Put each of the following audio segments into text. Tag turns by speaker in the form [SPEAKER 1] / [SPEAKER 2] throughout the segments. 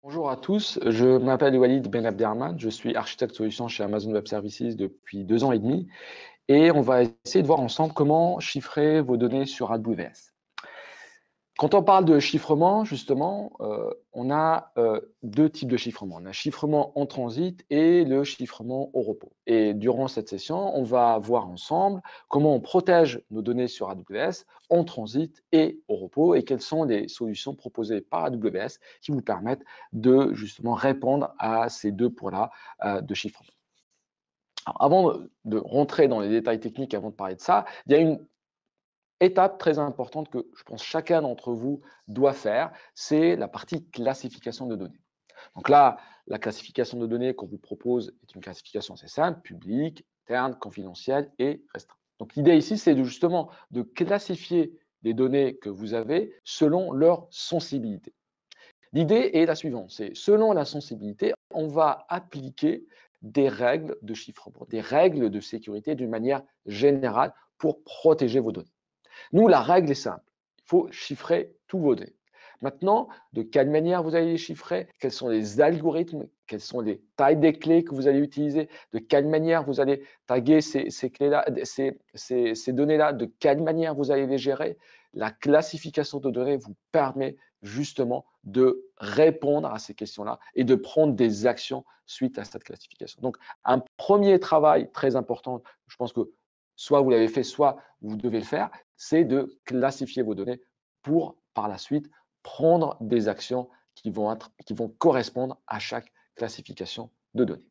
[SPEAKER 1] Bonjour à tous, je m'appelle Walid Ben Abderrahmane, je suis architecte solution chez Amazon Web Services depuis 2 ans et demi et on va essayer de voir ensemble comment chiffrer vos données sur AWS. Quand on parle de chiffrement, justement, on a deux types de chiffrement. On a chiffrement en transit et le chiffrement au repos. Et durant cette session, on va voir ensemble comment on protège nos données sur AWS en transit et au repos et quelles sont les solutions proposées par AWS qui vous permettent de justement répondre à ces deux points-là de chiffrement. Alors, avant de rentrer dans les détails techniques, avant de parler de ça, il y a une étape très importante que je pense chacun d'entre vous doit faire, c'est la partie classification de données. Donc là, la classification de données qu'on vous propose est une classification assez simple, publique, interne, confidentielle et restreinte. Donc l'idée ici, c'est justement de classifier les données que vous avez selon leur sensibilité. L'idée est la suivante, c'est selon la sensibilité, on va appliquer des règles de chiffrement, des règles de sécurité d'une manière générale pour protéger vos données. Nous, la règle est simple. Il faut chiffrer tous vos données. Maintenant, de quelle manière vous allez les chiffrer? Quels sont les algorithmes? Quelles sont les tailles des clés que vous allez utiliser? De quelle manière vous allez taguer ces clés-là, ces données-là? De quelle manière vous allez les gérer? La classification de données vous permet justement de répondre à ces questions-là et de prendre des actions suite à cette classification. Donc, un premier travail très important, je pense que soit vous l'avez fait, soit vous devez le faire, c'est de classifier vos données pour, par la suite, prendre des actions qui vont correspondre à chaque classification de données.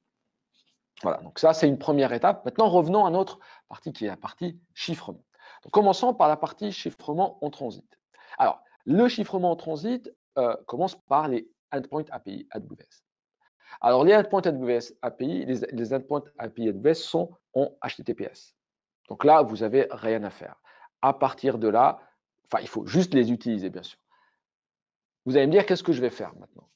[SPEAKER 1] Voilà, donc ça, c'est une première étape. Maintenant, revenons à notre partie qui est la partie chiffrement. Donc, commençons par la partie chiffrement en transit. Alors, le chiffrement en transit commence par les Endpoint API AWS. Alors, les Endpoint AWS API, les Endpoint API AWS sont en HTTPS. Donc là, vous n'avez rien à faire. À partir de là, enfin, il faut juste les utiliser, bien sûr. Vous allez me dire, qu'est-ce que je vais faire maintenant?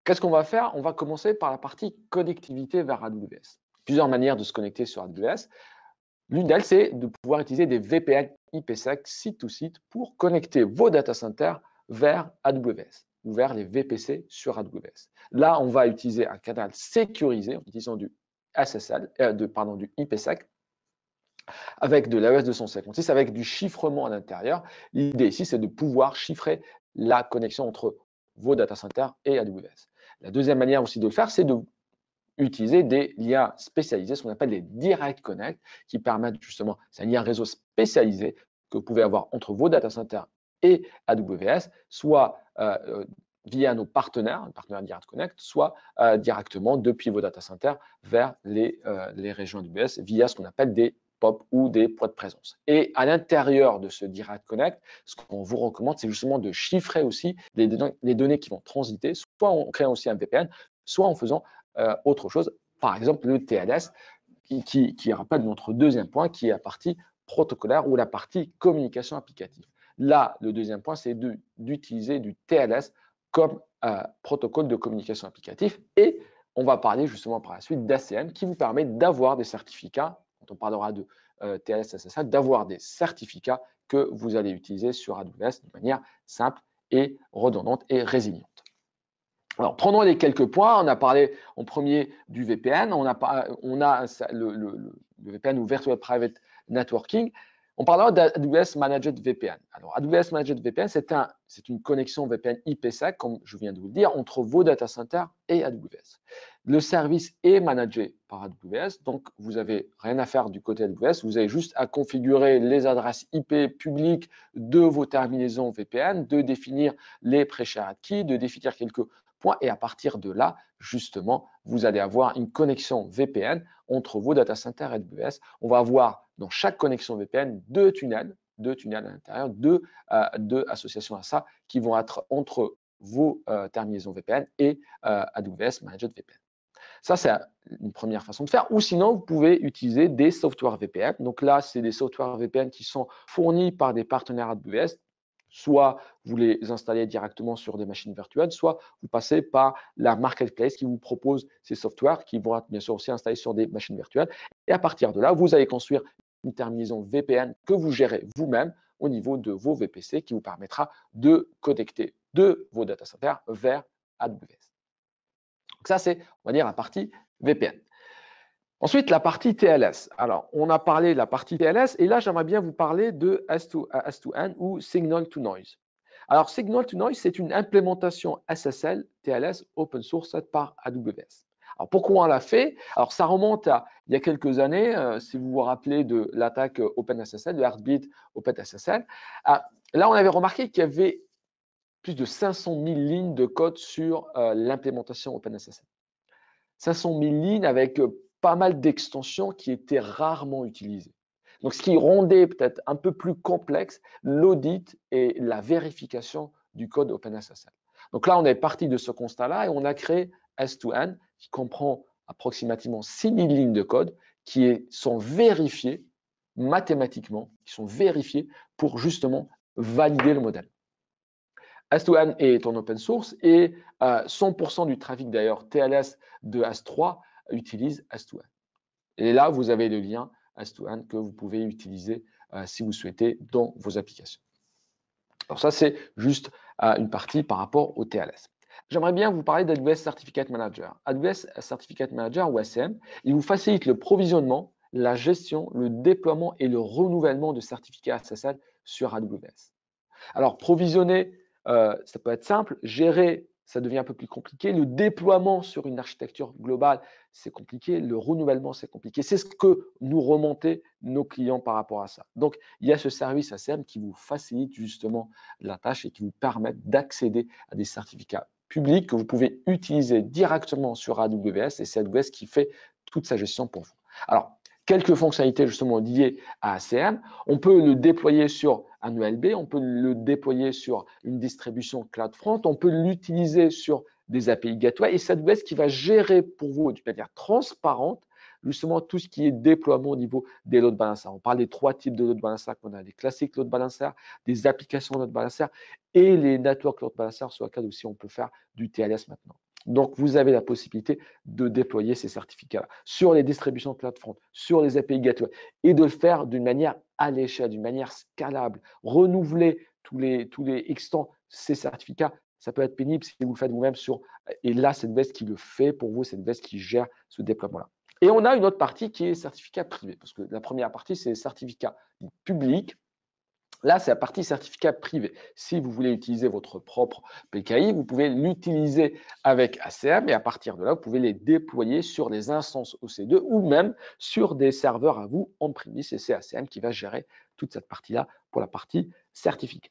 [SPEAKER 1] Qu'est-ce qu'on va faire? On va commencer par la partie connectivité vers AWS. Plusieurs manières de se connecter sur AWS. L'une d'elles, c'est de pouvoir utiliser des VPN IPsec site-to-site pour connecter vos data centers vers AWS ou vers les VPC sur AWS. Là, on va utiliser un canal sécurisé en utilisant du SSL, du IPsec avec de l'AES 256, avec du chiffrement à l'intérieur. L'idée ici, c'est de pouvoir chiffrer la connexion entre vos data centers et AWS. La deuxième manière aussi de le faire, c'est d'utiliser des liens spécialisés, ce qu'on appelle les Direct Connect, qui permettent justement, c'est un lien réseau spécialisé que vous pouvez avoir entre vos data centers et AWS, soit via nos partenaires Direct Connect, soit directement depuis vos data centers vers les régions AWS via ce qu'on appelle des POP ou des points de présence. Et à l'intérieur de ce Direct Connect, ce qu'on vous recommande, c'est justement de chiffrer aussi les données qui vont transiter, soit en créant aussi un VPN, soit en faisant autre chose, par exemple le TLS, qui rappelle notre deuxième point, qui est la partie protocolaire ou la partie communication applicative. Là, le deuxième point, c'est d'utiliser du TLS comme protocole de communication applicative. Et on va parler justement par la suite d'ACM qui vous permet d'avoir des certificats, quand on parlera de TLS SSL, d'avoir des certificats que vous allez utiliser sur AWS de manière simple et redondante et résiliente. Alors, prenons les quelques points. On a parlé en premier du VPN. On a le VPN ou Virtual Private Networking. On parlera d'AWS Managed VPN. Alors, AWS Managed VPN, c'est une connexion VPN IPsec, comme je viens de vous le dire, entre vos data centers et AWS. Le service est managé par AWS, donc vous n'avez rien à faire du côté AWS. Vous avez juste à configurer les adresses IP publiques de vos terminaisons VPN, de définir les pre-shared keys, de définir quelques points. Et à partir de là, justement, vous allez avoir une connexion VPN entre vos data centers et AWS. On va avoir dans chaque connexion VPN deux tunnels à l'intérieur, deux associations à ça qui vont être entre vos terminaisons VPN et AWS Managed VPN. Ça, c'est une première façon de faire. Ou sinon, vous pouvez utiliser des software VPN. Donc là, c'est des software VPN qui sont fournis par des partenaires AWS. Soit vous les installez directement sur des machines virtuelles, soit vous passez par la marketplace qui vous propose ces softwares qui vont être bien sûr aussi installés sur des machines virtuelles. Et à partir de là, vous allez construire une terminaison VPN que vous gérez vous-même au niveau de vos VPC qui vous permettra de connecter de vos data centers vers AWS. Donc ça, c'est, on va dire, la partie VPN. Ensuite, la partie TLS. Alors, on a parlé de la partie TLS et là, j'aimerais bien vous parler de S2N ou Signal to Noise. Alors, Signal to Noise, c'est une implémentation SSL TLS open source faite par AWS. Alors, pourquoi on l'a fait? Alors, ça remonte à il y a quelques années, si vous vous rappelez de l'attaque OpenSSL, de Heartbeat OpenSSL. Là, on avait remarqué qu'il y avait plus de 500 000 lignes de code sur l'implémentation OpenSSL. 500 000 lignes avec pas mal d'extensions qui étaient rarement utilisées. Donc, ce qui rendait peut-être un peu plus complexe l'audit et la vérification du code OpenSSL. Donc là, on est parti de ce constat-là et on a créé S2N qui comprend approximativement 6 000 lignes de code qui sont vérifiées mathématiquement, qui sont vérifiées pour justement valider le modèle. S2N est en open source et 100% du trafic d'ailleurs TLS de S3 utilise S2N. Et là, vous avez le lien S2N que vous pouvez utiliser si vous souhaitez dans vos applications. Alors ça, c'est juste une partie par rapport au TLS. J'aimerais bien vous parler d'AWS Certificate Manager. AWS Certificate Manager ou ACM, il vous facilite le provisionnement, la gestion, le déploiement et le renouvellement de certificats SSL sur AWS. Alors, provisionner, ça peut être simple. Gérer, ça devient un peu plus compliqué. Le déploiement sur une architecture globale, c'est compliqué. Le renouvellement, c'est compliqué. C'est ce que nous remontaient nos clients par rapport à ça. Donc, il y a ce service ACM qui vous facilite justement la tâche et qui vous permet d'accéder à des certificats publics que vous pouvez utiliser directement sur AWS et c'est AWS qui fait toute sa gestion pour vous. Alors, quelques fonctionnalités justement liées à ACM. On peut le déployer sur un ELB, on peut le déployer sur une distribution CloudFront, on peut l'utiliser sur des API Gateway et c'est AWS qui va gérer pour vous de manière transparente justement tout ce qui est déploiement au niveau des load balancers. On parle des 3 types de load balancers qu'on a, des classiques load balancers, des applications load balancers et les network load balancers sur lesquels aussi on peut faire du TLS maintenant. Donc, vous avez la possibilité de déployer ces certificats sur les distributions CloudFront, sur les API Gateway et de le faire d'une manière à l'échelle, d'une manière scalable, renouveler tous les X temps ces certificats. Ça peut être pénible si vous le faites vous-même sur. Et là, c'est AWS qui le fait pour vous, c'est AWS qui gère ce déploiement-là. Et on a une autre partie qui est certificat privé, parce que la première partie, c'est les certificats publics. Là, c'est la partie certificat privé. Si vous voulez utiliser votre propre PKI, vous pouvez l'utiliser avec ACM et à partir de là, vous pouvez les déployer sur des instances OC2 ou même sur des serveurs à vous on-premise et c'est ACM qui va gérer toute cette partie-là pour la partie certificat.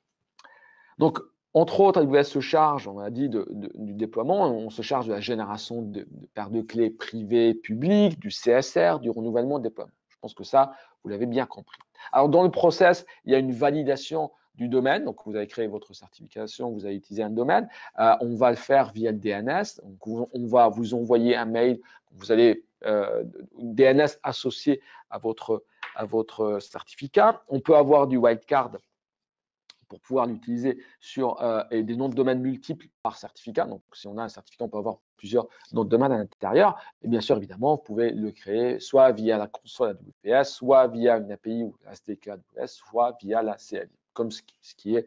[SPEAKER 1] Donc, entre autres, AWS se charge, on a dit, du déploiement, on se charge de la génération de paires de clés privées, publiques, du CSR, du renouvellement de déploiement. Je pense que ça, vous l'avez bien compris. Alors, dans le process, il y a une validation du domaine. Donc, vous avez créé votre certification, vous avez utilisé un domaine. On va le faire via le DNS. Donc, on va vous envoyer un mail. Vous allez DNS associé à votre certificat. On peut avoir du wildcard pour pouvoir l'utiliser sur et des noms de domaine multiples par certificat. Donc, si on a un certificat, on peut avoir plusieurs noms de domaine à l'intérieur. Et bien sûr, évidemment, vous pouvez le créer soit via la console AWS, soit via une API ou la SDK AWS, soit via la CLI, comme ce qui est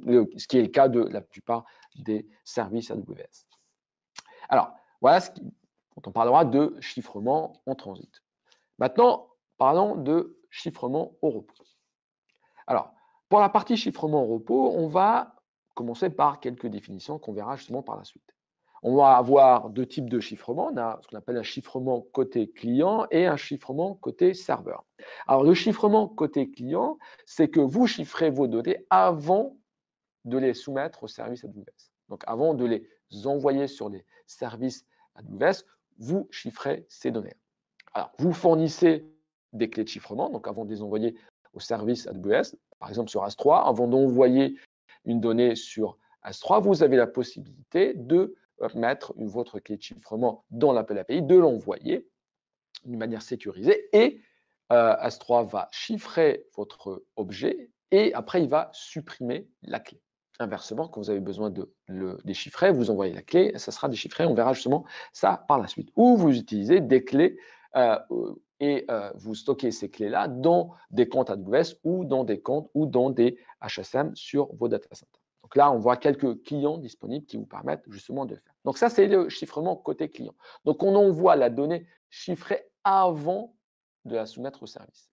[SPEAKER 1] le cas de la plupart des services AWS. Alors, voilà quand on parlera de chiffrement en transit. Maintenant, parlons de chiffrement au repos. Alors, pour la partie chiffrement au repos, on va commencer par quelques définitions qu'on verra justement par la suite. On va avoir 2 types de chiffrement. On a ce qu'on appelle un chiffrement côté client et un chiffrement côté serveur. Alors, le chiffrement côté client, c'est que vous chiffrez vos données avant de les soumettre au service AWS. Donc, avant de les envoyer sur les services AWS, vous chiffrez ces données. Alors, vous fournissez des clés de chiffrement, donc avant de les envoyer au service AWS, par exemple sur AS3, avant d'envoyer une donnée sur AS3, vous avez la possibilité de mettre votre clé de chiffrement dans l'appel API, de l'envoyer d'une manière sécurisée et AS3 va chiffrer votre objet et après il va supprimer la clé. Inversement, quand vous avez besoin de le déchiffrer, vous envoyez la clé, ça sera déchiffré, on verra justement ça par la suite. Ou vous utilisez des clés et vous stockez ces clés-là dans des comptes AWS ou dans des comptes ou dans des HSM sur vos data centers. Donc là, on voit quelques clients disponibles qui vous permettent justement de le faire. Donc ça, c'est le chiffrement côté client. Donc on envoie la donnée chiffrée avant de la soumettre au service.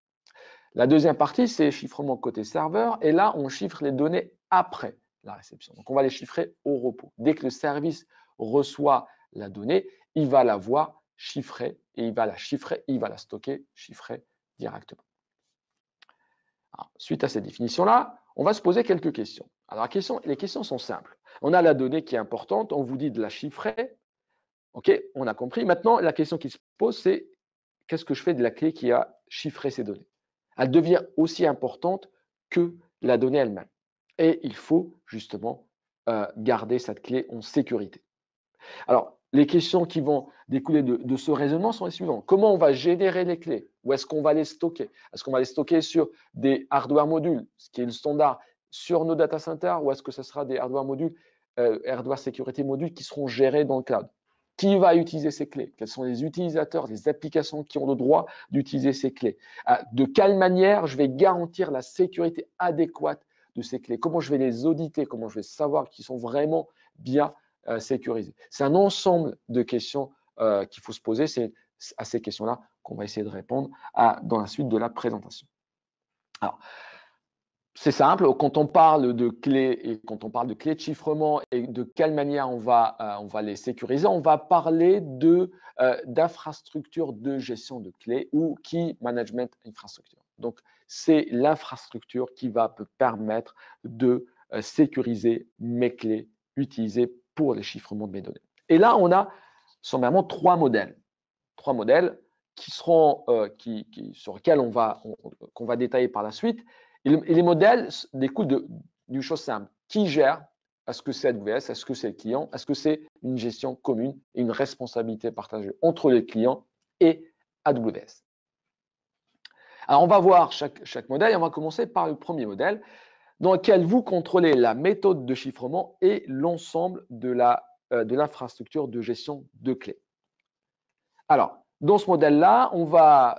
[SPEAKER 1] La deuxième partie, c'est chiffrement côté serveur. Et là, on chiffre les données après la réception. Donc on va les chiffrer au repos. Dès que le service reçoit la donnée, il va la voir chiffrée et il va la chiffrer, il va la stocker chiffrée directement. Alors, suite à cette définition-là, on va se poser quelques questions. Alors, les questions sont simples. On a la donnée qui est importante, on vous dit de la chiffrer. OK, on a compris. Maintenant, la question qui se pose, c'est qu'est-ce que je fais de la clé qui a chiffré ces données? Elle devient aussi importante que la donnée elle-même. Et il faut justement garder cette clé en sécurité. Alors, les questions qui vont découler de ce raisonnement sont les suivantes. Comment on va générer les clés? Où est-ce qu'on va les stocker? Est-ce qu'on va les stocker sur des hardware modules, ce qui est le standard, sur nos data centers, ou est-ce que ce sera des hardware modules, hardware sécurité modules qui seront gérés dans le cloud? Qui va utiliser ces clés? Quels sont les utilisateurs, les applications qui ont le droit d'utiliser ces clés? De quelle manière je vais garantir la sécurité adéquate de ces clés? Comment je vais les auditer? Comment je vais savoir qu'ils sont vraiment bien sécurisés? C'est un ensemble de questions qu'il faut se poser. C'est à ces questions-là qu'on va essayer de répondre dans la suite de la présentation. Alors, c'est simple, quand on parle de clés et quand on parle de clés de chiffrement et de quelle manière on va les sécuriser, on va parler d'infrastructure de gestion de clés ou Key Management Infrastructure. Donc, c'est l'infrastructure qui va me permettre de sécuriser mes clés utilisées pour les chiffrements de mes données. Et là, on a sommairement trois modèles qui seront, sur lesquels qu'on va détailler par la suite. Et les modèles découlent d'une chose simple. Qui gère? Est-ce que c'est AWS? Est-ce que c'est le client? Est-ce que c'est une gestion commune et une responsabilité partagée entre les clients et AWS? Alors, on va voir chaque modèle et on va commencer par le premier modèle dans lequel vous contrôlez la méthode de chiffrement et l'ensemble de l'infrastructure de gestion de clés. Alors, dans ce modèle-là,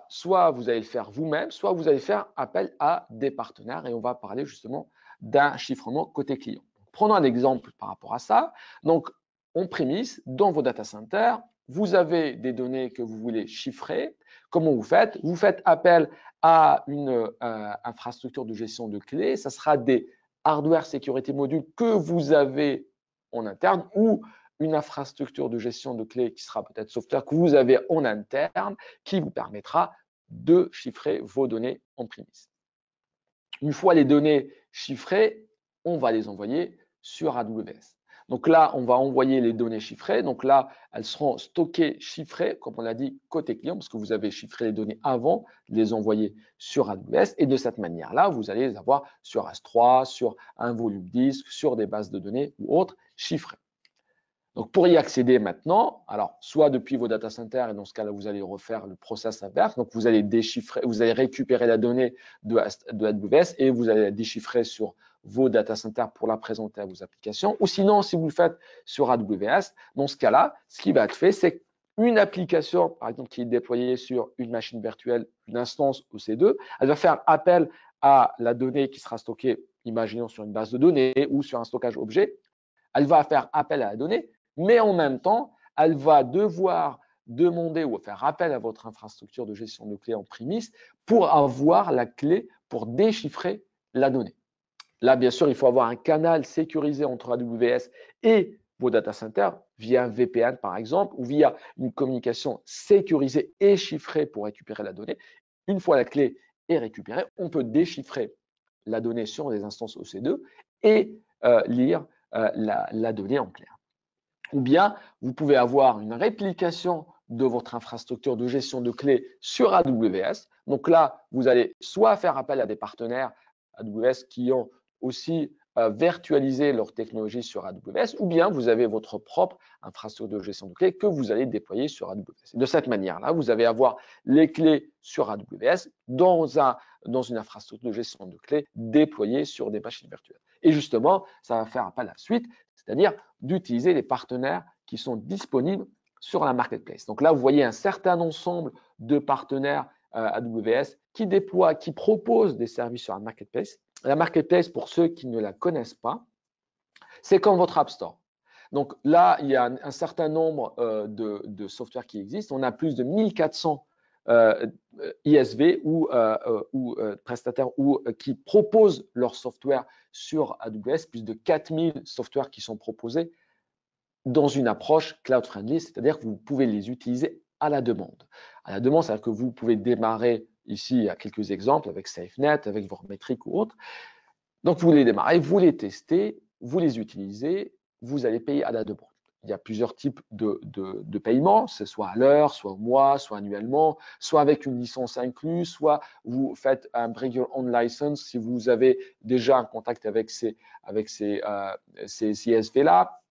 [SPEAKER 1] soit vous allez le faire vous-même, soit vous allez faire appel à des partenaires et on va parler justement d'un chiffrement côté client. Prenons un exemple par rapport à ça. Donc, en prémisse, dans vos data centers, vous avez des données que vous voulez chiffrer. Comment vous faites? Vous faites appel à une infrastructure de gestion de clés. Ça sera des hardware sécurité modules que vous avez en interne ou une infrastructure de gestion de clés qui sera peut-être software que vous avez en interne qui vous permettra de chiffrer vos données en prémisse. Une fois les données chiffrées, on va les envoyer sur AWS. Donc là, on va envoyer les données chiffrées. Donc là, elles seront stockées, chiffrées, comme on l'a dit, côté client, parce que vous avez chiffré les données avant de les envoyer sur AWS. Et de cette manière-là, vous allez les avoir sur S3, sur un volume disque, sur des bases de données ou autres chiffrées. Donc, pour y accéder maintenant, alors soit depuis vos data centers, et dans ce cas-là, vous allez refaire le process inverse. Donc, vous allez déchiffrer, vous allez récupérer la donnée de AWS et vous allez la déchiffrer sur vos data centers pour la présenter à vos applications. Ou sinon, si vous le faites sur AWS, dans ce cas-là, ce qui va être fait, c'est une application, par exemple, qui est déployée sur une machine virtuelle, une instance EC2, elle va faire appel à la donnée qui sera stockée, imaginons sur une base de données ou sur un stockage objet. Elle va faire appel à la donnée, mais en même temps, elle va devoir demander ou faire appel à votre infrastructure de gestion de clés en prémisse pour avoir la clé pour déchiffrer la donnée. Là, bien sûr, il faut avoir un canal sécurisé entre AWS et vos data centers via un VPN, par exemple, ou via une communication sécurisée et chiffrée pour récupérer la donnée. Une fois la clé est récupérée, on peut déchiffrer la donnée sur les instances EC2 et lire la donnée en clair. Ou bien, vous pouvez avoir une réplication de votre infrastructure de gestion de clés sur AWS. Donc là, vous allez soit faire appel à des partenaires AWS qui ont aussi virtualisé leur technologie sur AWS, ou bien vous avez votre propre infrastructure de gestion de clés que vous allez déployer sur AWS. De cette manière-là, vous allez avoir les clés sur AWS dans une infrastructure de gestion de clés déployée sur des machines virtuelles. Et justement, ça va faire appel à la suite, c'est-à-dire d'utiliser les partenaires qui sont disponibles sur la marketplace. Donc là, vous voyez un certain ensemble de partenaires AWS qui déploient, qui proposent des services sur la marketplace. La marketplace, pour ceux qui ne la connaissent pas, C'est comme votre App Store. Donc là, il y a un certain nombre de softwares qui existent. On a plus de 1400 ISV ou prestataires qui proposent leur software sur AWS, plus de 4000 softwares qui sont proposés dans une approche cloud-friendly, c'est-à-dire que vous pouvez les utiliser à la demande. À la demande, c'est-à-dire que vous pouvez démarrer ici, il y a quelques exemples avec SafeNet, avec Vormetric ou autres. Donc, vous les démarrez, vous les testez, vous les utilisez, vous allez payer à la demande. Il y a plusieurs types de paiements, c'est soit à l'heure, soit au mois, soit annuellement, soit avec une licence incluse, soit vous faites un Bring Your Own License si vous avez déjà un contact avec ces ISV-là.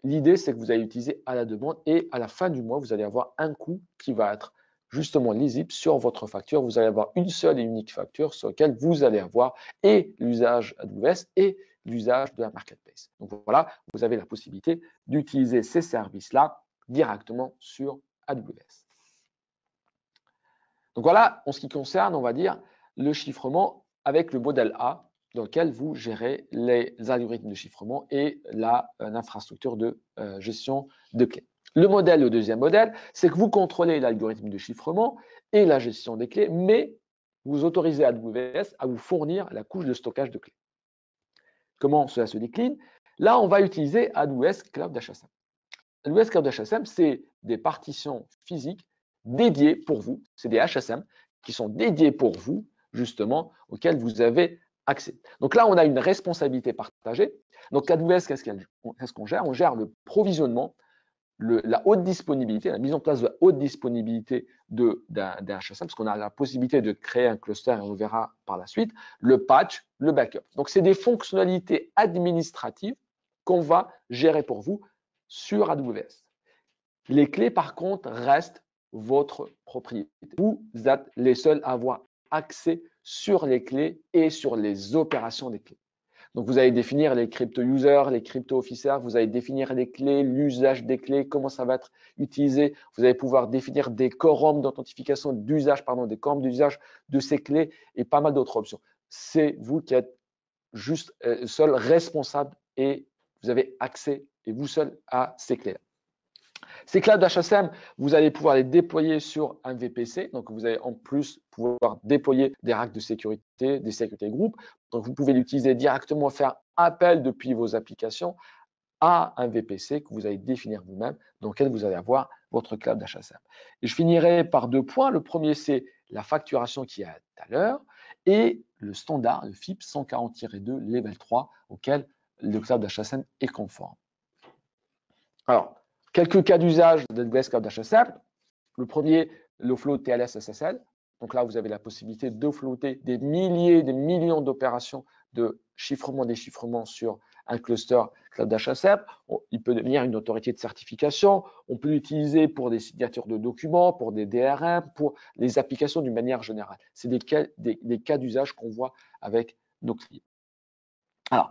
[SPEAKER 1] L'idée, c'est que vous allez utiliser à la demande et à la fin du mois, vous allez avoir un coût qui va être justement lisible sur votre facture. Vous allez avoir une seule et unique facture sur laquelle vous allez avoir et l'usage AWS et l'usage de la marketplace. Donc voilà, vous avez la possibilité d'utiliser ces services-là directement sur AWS. Donc voilà, en ce qui concerne, on va dire, le chiffrement avec le modèle A, dans lequel vous gérez les algorithmes de chiffrement et l'infrastructure de gestion de clés. Le deuxième modèle, c'est que vous contrôlez l'algorithme de chiffrement et la gestion des clés, mais vous autorisez AWS à vous fournir la couche de stockage de clés. Comment cela se décline? Là, on va utiliser AWS Cloud HSM. AWS Cloud HSM, c'est des partitions physiques dédiées pour vous, c'est des HSM qui sont dédiés pour vous, justement, auxquels vous avez accès. Donc là, on a une responsabilité partagée. Donc AWS, qu'est-ce qu'on gère? On gère le provisionnement, la haute disponibilité, la mise en place de la haute disponibilité d'un HSM, parce qu'on a la possibilité de créer un cluster et on le verra par la suite, le patch, le backup. Donc c'est des fonctionnalités administratives qu'on va gérer pour vous sur AWS. Les clés, par contre, restent votre propriété. Vous êtes les seuls à avoir accès sur les clés et sur les opérations des clés. Donc, vous allez définir les crypto-users, les crypto-officers, vous allez définir les clés, l'usage des clés, comment ça va être utilisé. Vous allez pouvoir définir des quorums d'authentification d'usage, des quorums d'usage de ces clés et pas mal d'autres options. C'est vous qui êtes juste seul responsable et vous avez accès et vous seul à ces clés-là. Ces clouds HSM, vous allez pouvoir les déployer sur un VPC. Donc, vous allez en plus pouvoir déployer des racks de sécurité, des sécurités groupes. Donc, vous pouvez l'utiliser directement, faire appel depuis vos applications à un VPC que vous allez définir vous-même, dans lequel vous allez avoir votre cloud HSM. Et je finirai par deux points. Le premier, c'est la facturation qui est à l'heure et le standard, le FIPS 140-2 Level 3, auquel le cloud HSM est conforme. Alors, quelques cas d'usage d'AWS Cloud HSM. Le premier, l'offload TLS SSL. Donc là, vous avez la possibilité d'offloader des milliers, des millions d'opérations de chiffrement, déchiffrement sur un cluster Cloud HSM. Il peut devenir une autorité de certification. On peut l'utiliser pour des signatures de documents, pour des DRM, pour les applications d'une manière générale. C'est des cas d'usage qu'on voit avec nos clients. Alors,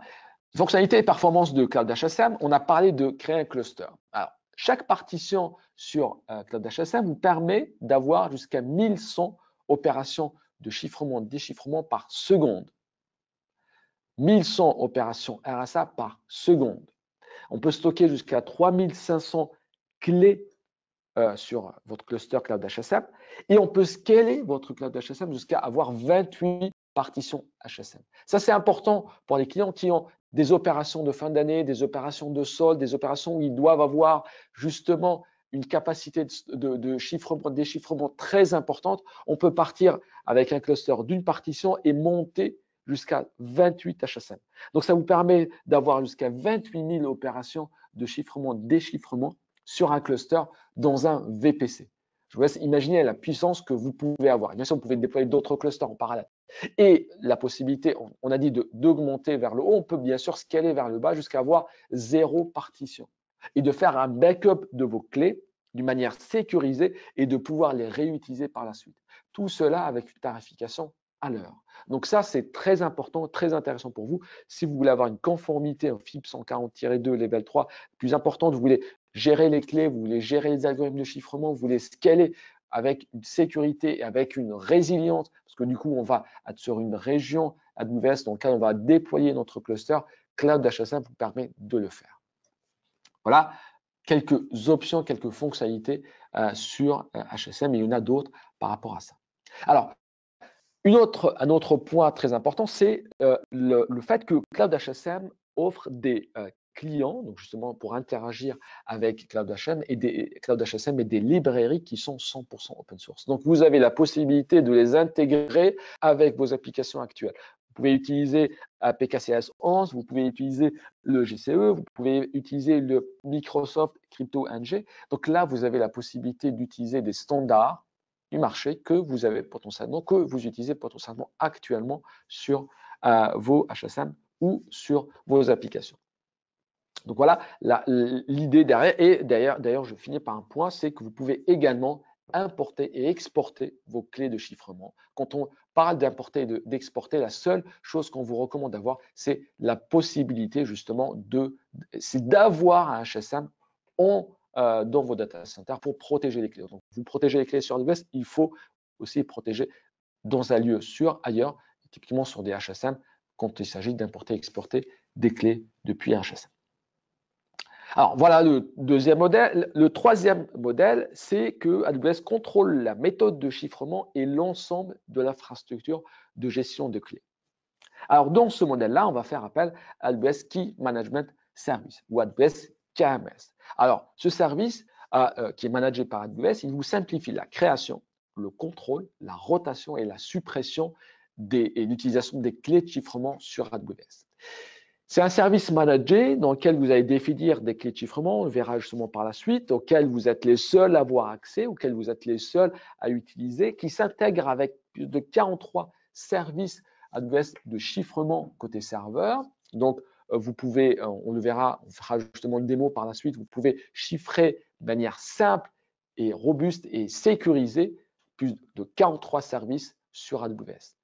[SPEAKER 1] fonctionnalité et performance de Cloud HSM, on a parlé de créer un cluster. Alors, chaque partition sur Cloud HSM vous permet d'avoir jusqu'à 1100 opérations de chiffrement, déchiffrement par seconde. 1100 opérations RSA par seconde. On peut stocker jusqu'à 3500 clés sur votre cluster Cloud HSM et on peut scaler votre Cloud HSM jusqu'à avoir 28 partitions HSM. Ça, c'est important pour les clients qui ont des opérations de fin d'année, des opérations de solde, des opérations où ils doivent avoir justement une capacité de chiffrement, déchiffrement très importante. On peut partir avec un cluster d'une partition et monter jusqu'à 28 HSM. Donc, ça vous permet d'avoir jusqu'à 28 000 opérations de chiffrement, déchiffrement sur un cluster dans un VPC. Je vous laisse imaginer la puissance que vous pouvez avoir. Bien sûr, vous pouvez déployer d'autres clusters en parallèle. Et la possibilité, on a dit d'augmenter vers le haut, on peut bien sûr scaler vers le bas jusqu'à avoir 0 partition. Et de faire un backup de vos clés d'une manière sécurisée et de pouvoir les réutiliser par la suite. Tout cela avec une tarification à l'heure. Donc ça, c'est très important, très intéressant pour vous. Si vous voulez avoir une conformité en FIPS 140-2 Level 3, plus importante, vous voulez gérer les clés, vous voulez gérer les algorithmes de chiffrement, vous voulez scaler avec une sécurité et avec une résilience, parce que du coup, on va être sur une région AWS dans laquelle on va déployer notre cluster. Cloud HSM vous permet de le faire. Voilà quelques options, quelques fonctionnalités sur HSM, et il y en a d'autres par rapport à ça. Alors, un autre point très important, c'est le fait que Cloud HSM offre des clients, donc justement pour interagir avec Cloud HSM et des librairies qui sont 100% open source. Donc, vous avez la possibilité de les intégrer avec vos applications actuelles. Vous pouvez utiliser PKCS 11, vous pouvez utiliser le GCE, vous pouvez utiliser le Microsoft CryptoNG. Donc là, vous avez la possibilité d'utiliser des standards du marché que vous avez potentiellement, que vous utilisez potentiellement actuellement sur vos HSM ou sur vos applications. Donc voilà l'idée derrière. Et d'ailleurs, je finis par un point, c'est que vous pouvez également importer et exporter vos clés de chiffrement. Quand on parle d'importer et d'exporter, la seule chose qu'on vous recommande d'avoir, c'est la possibilité justement d'avoir un HSM dans vos data centers pour protéger les clés. Donc, vous protégez les clés sur AWS, il faut aussi protéger dans un lieu sûr ailleurs, typiquement sur des HSM, quand il s'agit d'importer et exporter des clés depuis un HSM. Alors voilà le deuxième modèle. Le troisième modèle, c'est que AWS contrôle la méthode de chiffrement et l'ensemble de l'infrastructure de gestion de clés. Alors dans ce modèle-là, on va faire appel à AWS Key Management Service ou AWS KMS. Alors ce service qui est managé par AWS, il vous simplifie la création, le contrôle, la rotation et la suppression et l'utilisation des clés de chiffrement sur AWS. C'est un service managé dans lequel vous allez définir des clés de chiffrement, on le verra justement par la suite, auxquelles vous êtes les seuls à avoir accès, auxquelles vous êtes les seuls à utiliser, qui s'intègre avec plus de 43 services AWS de chiffrement côté serveur. Donc, vous pouvez, on le verra, on fera justement une démo par la suite, vous pouvez chiffrer de manière simple et robuste et sécurisée plus de 43 services sur AWS.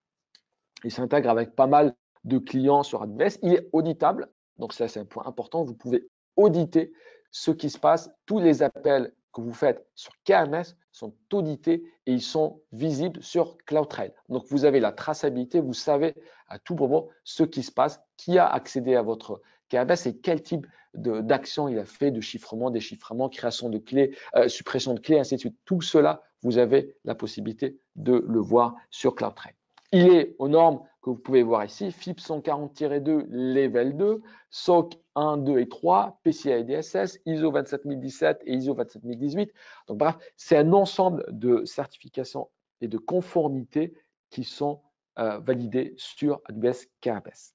[SPEAKER 1] Il s'intègre avec pas mal de clients sur AWS. Il est auditable, donc ça c'est un point important. Vous pouvez auditer ce qui se passe. Tous les appels que vous faites sur KMS sont audités et ils sont visibles sur CloudTrail. Donc vous avez la traçabilité, vous savez à tout moment ce qui se passe, qui a accédé à votre KMS et quel type d'action il a fait, de chiffrement, déchiffrement, création de clés, suppression de clés, ainsi de suite. Tout cela, vous avez la possibilité de le voir sur CloudTrail. Il est aux normes que vous pouvez voir ici, FIPS 140-2, Level 2, SOC 1, 2 et 3, PCI DSS, ISO 27017 et ISO 27018. Donc bref, c'est un ensemble de certifications et de conformités qui sont validées sur AWS KMS.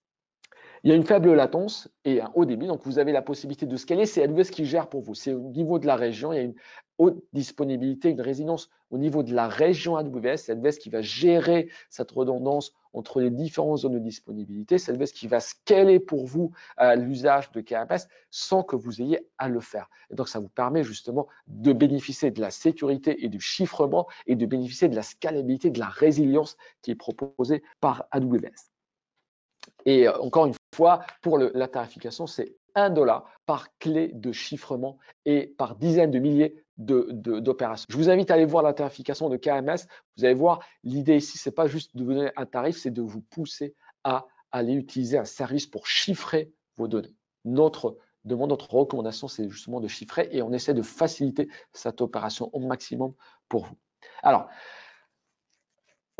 [SPEAKER 1] Il y a une faible latence et un haut débit, donc vous avez la possibilité de scaler. C'est AWS qui gère pour vous. C'est au niveau de la région, il y a une haute disponibilité, une résilience au niveau de la région AWS. C'est AWS qui va gérer cette redondance entre les différentes zones de disponibilité. C'est AWS qui va scaler pour vous l'usage de KMS sans que vous ayez à le faire. Et donc, ça vous permet justement de bénéficier de la sécurité et du chiffrement et de bénéficier de la scalabilité, de la résilience qui est proposée par AWS. Et encore une fois, pour la tarification, c'est $1 par clé de chiffrement et par dizaines de milliers d'opérations. Je vous invite à aller voir la tarification de KMS. Vous allez voir, l'idée ici, ce n'est pas juste de vous donner un tarif, c'est de vous pousser à aller utiliser un service pour chiffrer vos données. Notre recommandation, c'est justement de chiffrer et on essaie de faciliter cette opération au maximum pour vous. Alors,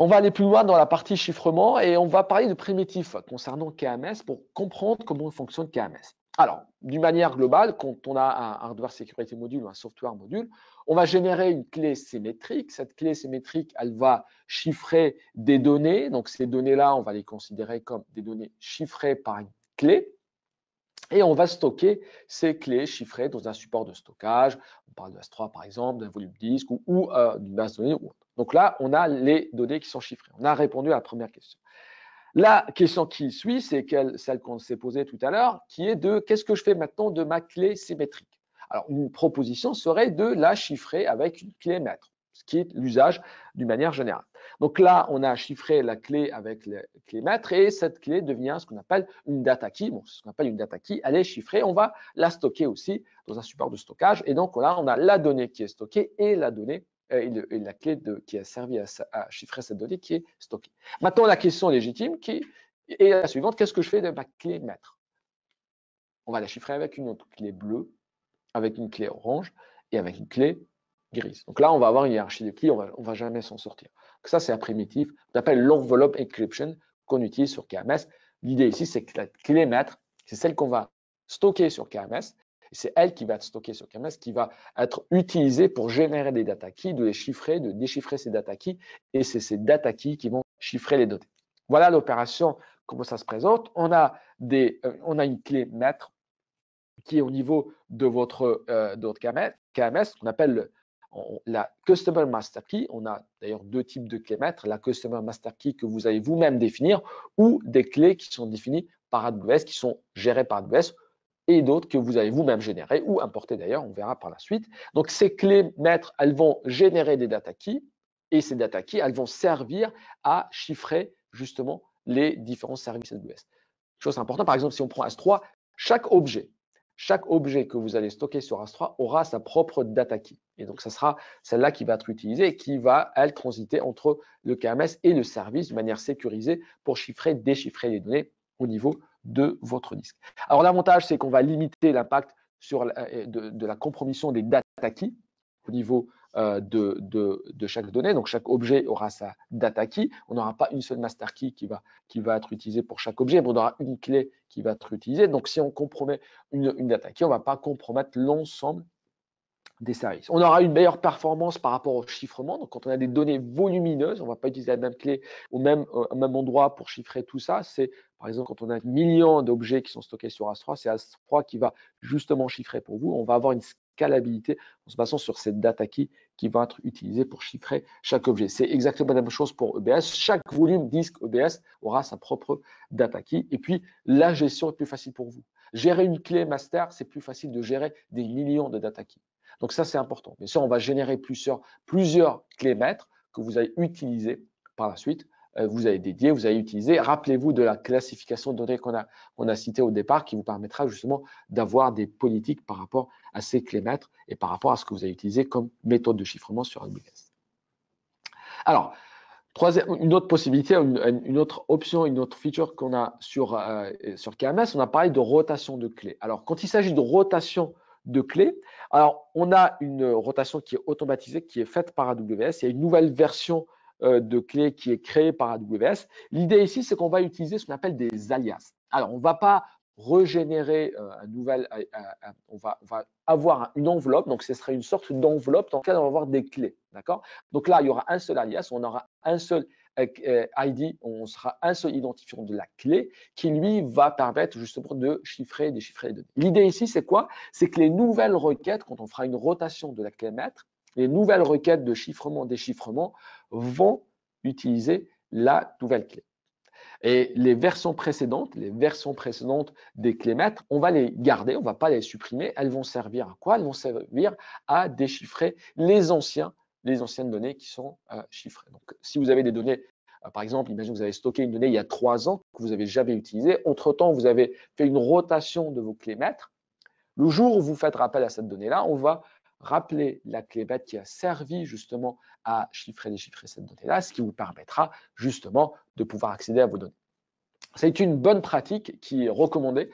[SPEAKER 1] on va aller plus loin dans la partie chiffrement et on va parler de primitifs concernant KMS pour comprendre comment fonctionne KMS. Alors, d'une manière globale, quand on a un hardware sécurité module ou un software module, on va générer une clé symétrique. Cette clé symétrique, elle va chiffrer des données. Donc, ces données-là, on va les considérer comme des données chiffrées par une clé. Et on va stocker ces clés chiffrées dans un support de stockage. On parle de S3 par exemple, d'un volume disque ou d'une base de données ou autre. Donc là, on a les données qui sont chiffrées. On a répondu à la première question. La question qui suit, c'est celle qu'on s'est posée tout à l'heure, qui est de qu'est-ce que je fais maintenant de ma clé symétrique? Alors, une proposition serait de la chiffrer avec une clé maître, ce qui est l'usage d'une manière générale. Donc là, on a chiffré la clé avec la clé maître et cette clé devient ce qu'on appelle une data key. Bon, ce qu'on appelle une data key, elle est chiffrée. On va la stocker aussi dans un support de stockage. Et donc là, on a la donnée qui est stockée et la donnée et la clé qui a servi à chiffrer cette donnée qui est stockée. Maintenant, la question légitime qui est la suivante, qu'est-ce que je fais de ma clé maître? on va la chiffrer avec une autre clé bleue, avec une clé orange et avec une clé grise. Donc là, on va avoir une hiérarchie de clés, on va jamais s'en sortir. Donc ça, c'est un primitif qu'on appelle l'envelope encryption qu'on utilise sur KMS. L'idée ici, c'est que la clé maître, c'est celle qu'on va stocker sur KMS. Et c'est elle qui va être stockée sur KMS, qui va être utilisée pour générer des data keys, de les chiffrer, de déchiffrer ces data keys. Et c'est ces data keys qui vont chiffrer les données. Voilà l'opération, comment ça se présente. On a une clé maître qui est au niveau de votre KMS, qu'on appelle la Customer Master Key. On a d'ailleurs deux types de clés maîtres, la Customer Master Key que vous allez vous-même définir ou des clés qui sont définies par AWS, qui sont gérées par AWS et d'autres que vous allez vous-même générer ou importer d'ailleurs, on verra par la suite. Donc ces clés maîtres, elles vont générer des data keys et ces data keys, elles vont servir à chiffrer justement les différents services AWS. Chose importante, par exemple, si on prend S3, chaque objet que vous allez stocker sur S3 aura sa propre data key. Et donc, ça sera celle-là qui va être utilisée et qui va, elle, transiter entre le KMS et le service de manière sécurisée pour chiffrer, déchiffrer les données au niveau de votre disque. Alors, l'avantage, c'est qu'on va limiter l'impact de la compromission des data keys au niveau de chaque donnée. Donc, chaque objet aura sa data key. On n'aura pas une seule master key qui va être utilisée pour chaque objet, mais on aura une clé qui va être utilisée. Donc, si on compromet une data key, on ne va pas compromettre l'ensemble des services. On aura une meilleure performance par rapport au chiffrement. Donc, quand on a des données volumineuses, on ne va pas utiliser la même clé au même endroit pour chiffrer tout ça. C'est, par exemple, quand on a millions d'objets qui sont stockés sur S3, c'est S3 qui va justement chiffrer pour vous. On va avoir une scalabilité en se basant sur cette data key qui va être utilisée pour chiffrer chaque objet. C'est exactement la même chose pour EBS. Chaque volume disque EBS aura sa propre data key. Et puis, la gestion est plus facile pour vous. Gérer une clé master, c'est plus facile de gérer des millions de data keys. Donc ça, c'est important. Bien sûr, on va générer plusieurs clés maîtres que vous allez utiliser par la suite. Vous allez dédier, vous allez utiliser. Rappelez-vous de la classification de données qu'on a citée au départ qui vous permettra justement d'avoir des politiques par rapport à ces clés maîtres et par rapport à ce que vous allez utiliser comme méthode de chiffrement sur AWS. Alors, une autre possibilité, une autre option, une autre feature qu'on a sur KMS, on a parlé de rotation de clés. Alors, quand il s'agit de rotation de clés, alors on a une rotation qui est automatisée, qui est faite par AWS. Il y a une nouvelle version de clés qui est créée par AWS. L'idée ici, c'est qu'on va utiliser ce qu'on appelle des alias. Alors, on ne va pas régénérer on va avoir une enveloppe, donc ce serait une sorte d'enveloppe dans laquelle on va avoir des clés, d'accord? Donc là, il y aura un seul alias, on aura un seul ID, on sera un seul identifiant de la clé qui lui va permettre justement de chiffrer, déchiffrer les données. L'idée ici, c'est quoi? C'est que les nouvelles requêtes, quand on fera une rotation de la clé maître, les nouvelles requêtes de chiffrement, déchiffrement vont utiliser la nouvelle clé. Et les versions précédentes des clés maîtres, on va les garder, on ne va pas les supprimer. Elles vont servir à quoi? Elles vont servir à déchiffrer les anciennes données qui sont chiffrées. Donc, si vous avez des données, par exemple, imaginez que vous avez stocké une donnée il y a 3 ans que vous n'avez jamais utilisée. Entre-temps, vous avez fait une rotation de vos clés maîtres. Le jour où vous faites rappel à cette donnée-là, on va rappeler la clé maître qui a servi justement à chiffrer et déchiffrer cette donnée-là, ce qui vous permettra justement de pouvoir accéder à vos données. C'est une bonne pratique qui est recommandée,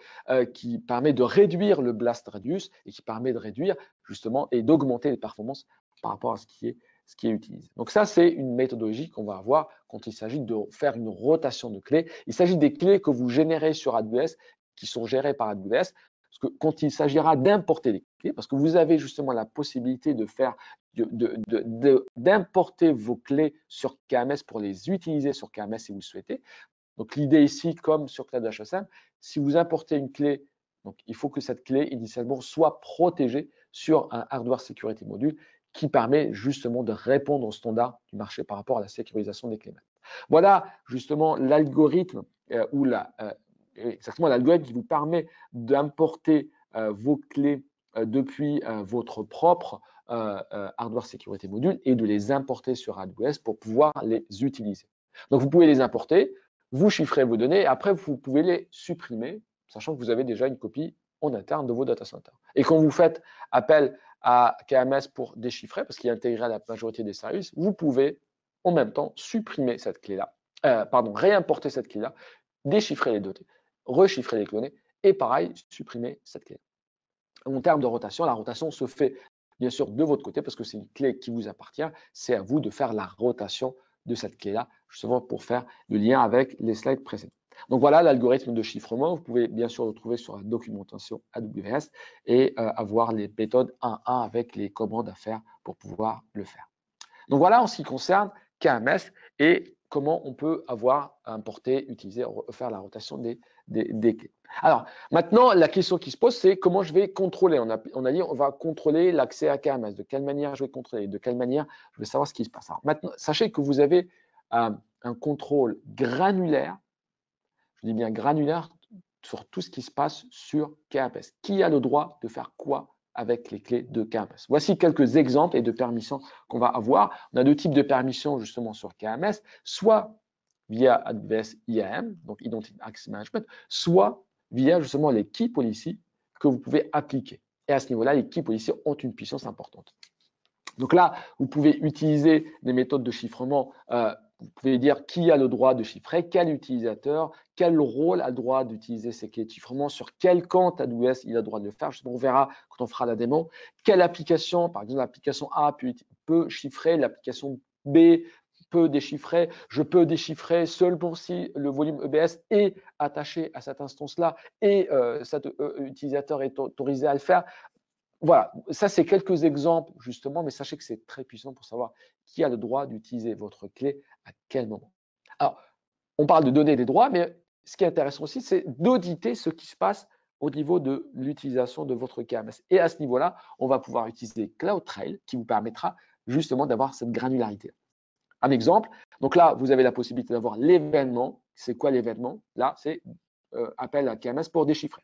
[SPEAKER 1] qui permet de réduire le blast radius et qui permet de réduire justement et d'augmenter les performances par rapport à ce qui est utilisé. Donc ça, c'est une méthodologie qu'on va avoir quand il s'agit de faire une rotation de clés. Il s'agit des clés que vous générez sur AWS, qui sont gérées par AWS, parce que quand il s'agira d'importer les clés, parce que vous avez justement la possibilité de faire d'importer vos clés sur KMS pour les utiliser sur KMS si vous le souhaitez. Donc l'idée ici, comme sur Cloud HSM, si vous importez une clé, donc il faut que cette clé initialement soit protégée sur un hardware security module qui permet justement de répondre aux standards du marché par rapport à la sécurisation des clés maîtres. Voilà justement l'algorithme exactement l'algorithme qui vous permet d'importer vos clés depuis votre propre hardware security module et de les importer sur AWS pour pouvoir les utiliser. Donc vous pouvez les importer, vous chiffrez vos données et après vous pouvez les supprimer, sachant que vous avez déjà une copie en interne de vos data centers. Et quand vous faites appel à KMS pour déchiffrer, parce qu'il est intégré à la majorité des services, vous pouvez en même temps supprimer cette clé-là, réimporter cette clé-là, déchiffrer les données, rechiffrer les données et pareil, supprimer cette clé. En termes de rotation, la rotation se fait bien sûr de votre côté parce que c'est une clé qui vous appartient. C'est à vous de faire la rotation de cette clé-là, justement pour faire le lien avec les slides précédents. Donc voilà l'algorithme de chiffrement. Vous pouvez bien sûr le trouver sur la documentation AWS et avoir les méthodes 1 à 1 avec les commandes à faire pour pouvoir le faire. Donc voilà en ce qui concerne KMS et comment on peut importer, utiliser, faire la rotation des clés. Alors maintenant, la question qui se pose, c'est comment je vais contrôler. On a dit on va contrôler l'accès à KMS. De quelle manière je vais contrôler? De quelle manière je vais savoir ce qui se passe? Alors maintenant, sachez que vous avez un contrôle granulaire, je dis bien granulaire, sur tout ce qui se passe sur KMS. Qui a le droit de faire quoi avec les clés de KMS? Voici quelques exemples et de permissions qu'on va avoir. On a deux types de permissions justement sur KMS, soit via AWS IAM, donc Identity Access Management, soit via justement les key policies que vous pouvez appliquer. Et à ce niveau-là, les key policies ont une puissance importante. Donc là, vous pouvez utiliser des méthodes de chiffrement. Vous pouvez dire qui a le droit de chiffrer, quel utilisateur, quel rôle a le droit d'utiliser ces clés de chiffrement, sur quel compte AWS il a le droit de le faire. On verra quand on fera la démo. Quelle application, par exemple, l'application A peut chiffrer, l'application B peut déchiffrer. Je peux déchiffrer seulement si le volume EBS est attaché à cette instance-là et cet utilisateur est autorisé à le faire. Voilà, ça c'est quelques exemples justement, mais sachez que c'est très puissant pour savoir qui a le droit d'utiliser votre clé à quel moment. Alors, on parle de donner des droits, mais ce qui est intéressant aussi, c'est d'auditer ce qui se passe au niveau de l'utilisation de votre KMS. Et à ce niveau-là, on va pouvoir utiliser CloudTrail qui vous permettra justement d'avoir cette granularité. Un exemple, donc là, vous avez la possibilité d'avoir l'événement. C'est quoi l'événement? Là, c'est appel à KMS pour déchiffrer.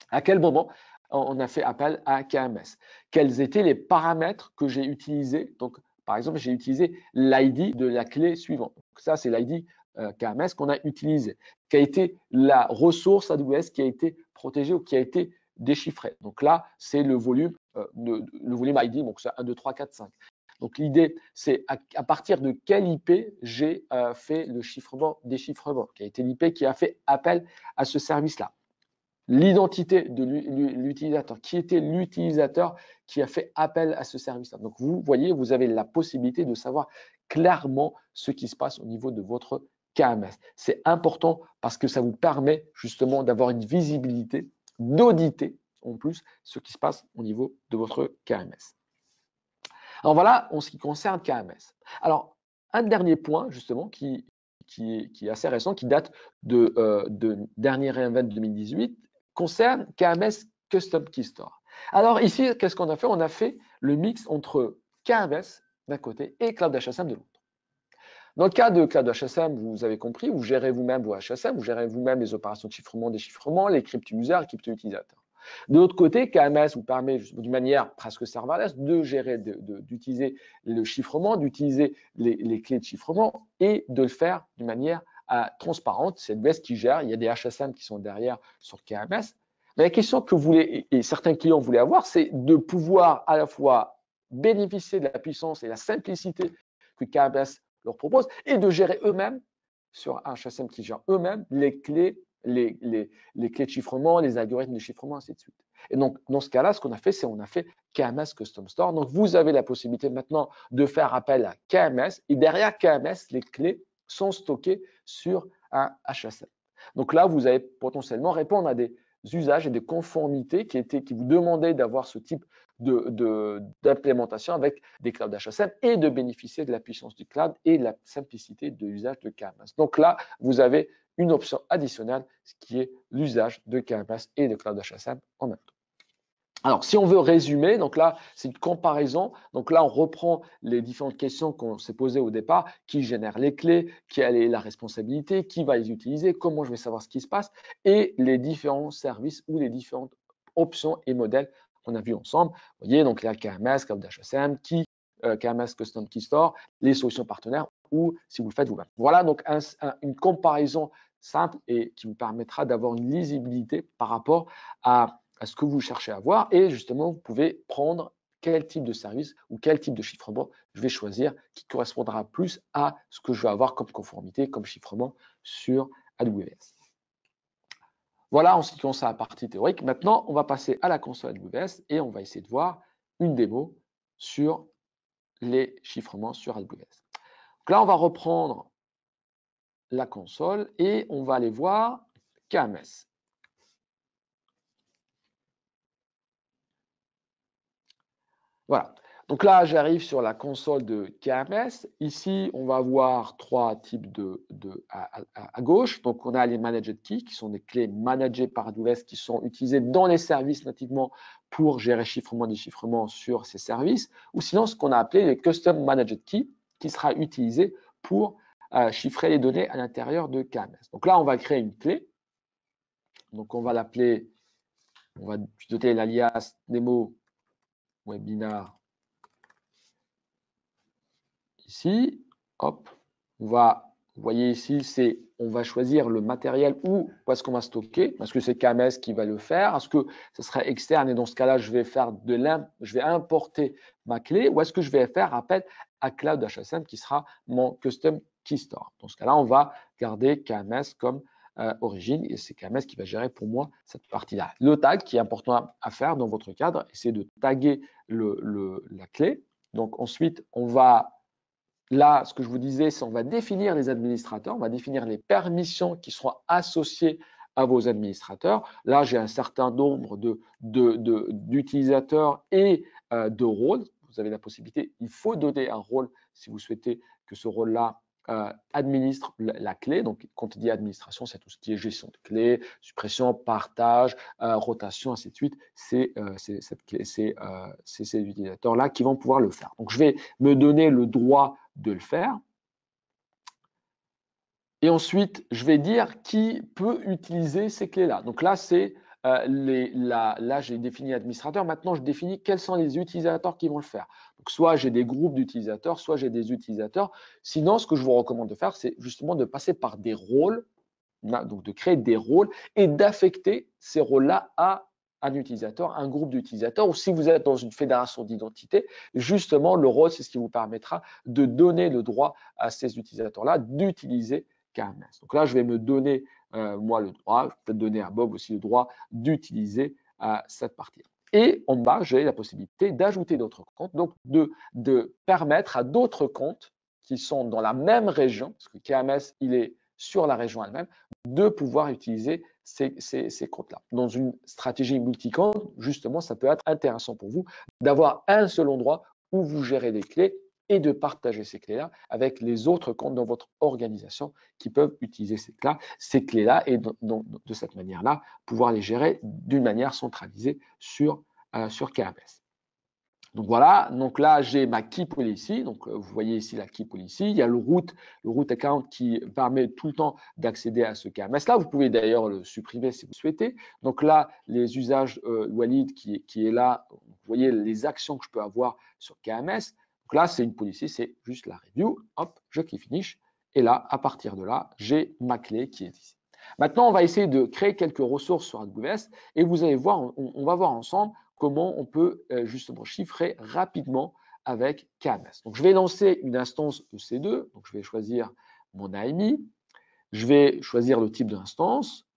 [SPEAKER 1] À quel moment on a fait appel à KMS? Quels étaient les paramètres que j'ai utilisés? Donc, par exemple, j'ai utilisé l'ID de la clé suivante. Donc, ça, c'est l'ID KMS qu'on a utilisé. Quelle a été la ressource AWS qui a été protégée ou qui a été déchiffrée? Donc là, c'est le volume ID, donc c'est 1, 2, 3, 4, 5. Donc l'idée, c'est à partir de quelle IP j'ai fait le chiffrement-déchiffrement, qui a été l'IP qui a fait appel à ce service-là. L'identité de l'utilisateur, qui était l'utilisateur qui a fait appel à ce service-là. Donc, vous voyez, vous avez la possibilité de savoir clairement ce qui se passe au niveau de votre KMS. C'est important parce que ça vous permet justement d'avoir une visibilité, d'auditer en plus ce qui se passe au niveau de votre KMS. Alors voilà, en ce qui concerne KMS. Alors, un dernier point justement qui est assez récent, qui date de dernier reInvent 2018, concerne KMS Custom Key Store. Alors ici, qu'est-ce qu'on a fait? On a fait le mix entre KMS d'un côté et Cloud HSM de l'autre. Dans le cas de Cloud HSM, vous avez compris, vous gérez vous-même vos HSM, vous gérez vous-même les opérations de chiffrement, déchiffrement, les crypto-users, les crypto-utilisateurs. De l'autre côté, KMS vous permet d'une manière presque serverless de gérer, d'utiliser le chiffrement, d'utiliser les clés de chiffrement et de le faire d'une manière transparente. C'est AWS qui gère, il y a des HSM qui sont derrière sur KMS. Mais la question que vous voulez, et certains clients voulaient avoir, c'est de pouvoir à la fois bénéficier de la puissance et la simplicité que KMS leur propose et de gérer eux-mêmes sur un HSM qui gère eux-mêmes les clés de chiffrement, les algorithmes de chiffrement, ainsi de suite. Et donc, dans ce cas-là, ce qu'on a fait, c'est on a fait KMS Custom Store. Donc, vous avez la possibilité maintenant de faire appel à KMS et derrière KMS, les clés sont stockées sur un HSM. Donc là, vous allez potentiellement répondre à des usages et des conformités qui vous demandaient d'avoir ce type d'implémentation avec des clouds HSM et de bénéficier de la puissance du cloud et de la simplicité de l'usage de KMS. Donc là, vous avez une option additionnelle, ce qui est l'usage de KMS et de Cloud HSM en même temps. Alors, si on veut résumer, donc là, c'est une comparaison. Donc là, on reprend les différentes questions qu'on s'est posées au départ. Qui génère les clés? Quelle est la responsabilité? Qui va les utiliser? Comment je vais savoir ce qui se passe? Et les différents services ou les différentes options et modèles qu'on a vus ensemble. Vous voyez, donc là, KMS, Cloud HSM, KMS Custom Key Store, les solutions partenaires ou si vous le faites vous-même. Voilà donc une comparaison simple et qui vous permettra d'avoir une lisibilité par rapport à ce que vous cherchez à voir et justement vous pouvez prendre quel type de service ou quel type de chiffrement je vais choisir qui correspondra plus à ce que je vais avoir comme conformité, comme chiffrement sur AWS. Voilà en ce qui concerne la partie théorique. Maintenant, on va passer à la console AWS et on va essayer de voir une démo sur les chiffrements sur AWS. Donc là, on va reprendre la console et on va aller voir KMS. Voilà. Donc là, j'arrive sur la console de KMS. Ici, on va avoir trois types à gauche. Donc, on a les managed keys, qui sont des clés managées par AWS, qui sont utilisées dans les services nativement pour gérer chiffrement, déchiffrement sur ces services. Ou sinon, ce qu'on a appelé les custom managed keys, qui sera utilisé pour chiffrer les données à l'intérieur de KMS. Donc là, on va créer une clé. Donc, on va l'appeler, on va doter l'alias Nemo Webinar ici, hop, on va, vous voyez ici, on va choisir le matériel où est-ce qu'on va stocker. Est-ce que c'est KMS qui va le faire? Est-ce que ce serait externe et dans ce cas-là, je vais importer ma clé ou est-ce que je vais faire appel à Cloud HSM qui sera mon custom key store? Dans ce cas-là, on va garder KMS comme origine et c'est KMS qui va gérer pour moi cette partie-là. Le tag qui est important à faire dans votre cadre, c'est de taguer la clé. Donc ensuite, on va là, ce que je vous disais, c'est on va définir les administrateurs, on va définir les permissions qui seront associées à vos administrateurs. Là, j'ai un certain nombre d'utilisateurs et de rôles. Vous avez la possibilité, il faut donner un rôle si vous souhaitez que ce rôle-là administre la clé. Donc, quand on dit administration, c'est tout ce qui est gestion de clés, suppression, partage, rotation, ainsi de suite. C'est ces utilisateurs-là qui vont pouvoir le faire. Donc, je vais me donner le droit de le faire. Et ensuite, je vais dire qui peut utiliser ces clés-là. Donc là, là, j'ai défini administrateur. Maintenant, je définis quels sont les utilisateurs qui vont le faire. Donc, soit j'ai des groupes d'utilisateurs, soit j'ai des utilisateurs. Sinon, ce que je vous recommande de faire, c'est justement de passer par des rôles, donc de créer des rôles et d'affecter ces rôles-là à un utilisateur, un groupe d'utilisateurs, ou si vous êtes dans une fédération d'identité, justement, le rôle, c'est ce qui vous permettra de donner le droit à ces utilisateurs-là d'utiliser KMS. Donc là, je vais me donner, moi, le droit, je vais peut-être donner à Bob aussi le droit d'utiliser cette partie. Et en bas, j'ai la possibilité d'ajouter d'autres comptes, donc de permettre à d'autres comptes qui sont dans la même région, parce que KMS, il est sur la région elle-même, de pouvoir utiliser ces comptes-là. Dans une stratégie multi-compte, justement, ça peut être intéressant pour vous d'avoir un seul endroit où vous gérez les clés et de partager ces clés-là avec les autres comptes dans votre organisation qui peuvent utiliser ces clés-là et de cette manière-là, pouvoir les gérer d'une manière centralisée sur KMS. Donc voilà, donc là j'ai ma key policy, donc vous voyez ici la key policy, il y a le root account qui permet tout le temps d'accéder à ce KMS là, vous pouvez d'ailleurs le supprimer si vous souhaitez. Donc là les usages Walid qui est là, vous voyez les actions que je peux avoir sur KMS. Donc là c'est une policy, c'est juste la review, hop, je clique finish et là à partir de là j'ai ma clé qui est ici. Maintenant on va essayer de créer quelques ressources sur AWS et vous allez voir, on va voir ensemble comment on peut justement chiffrer rapidement avec KMS. Donc, je vais lancer une instance EC2. Donc, je vais choisir mon AMI. Je vais choisir le type d'instance.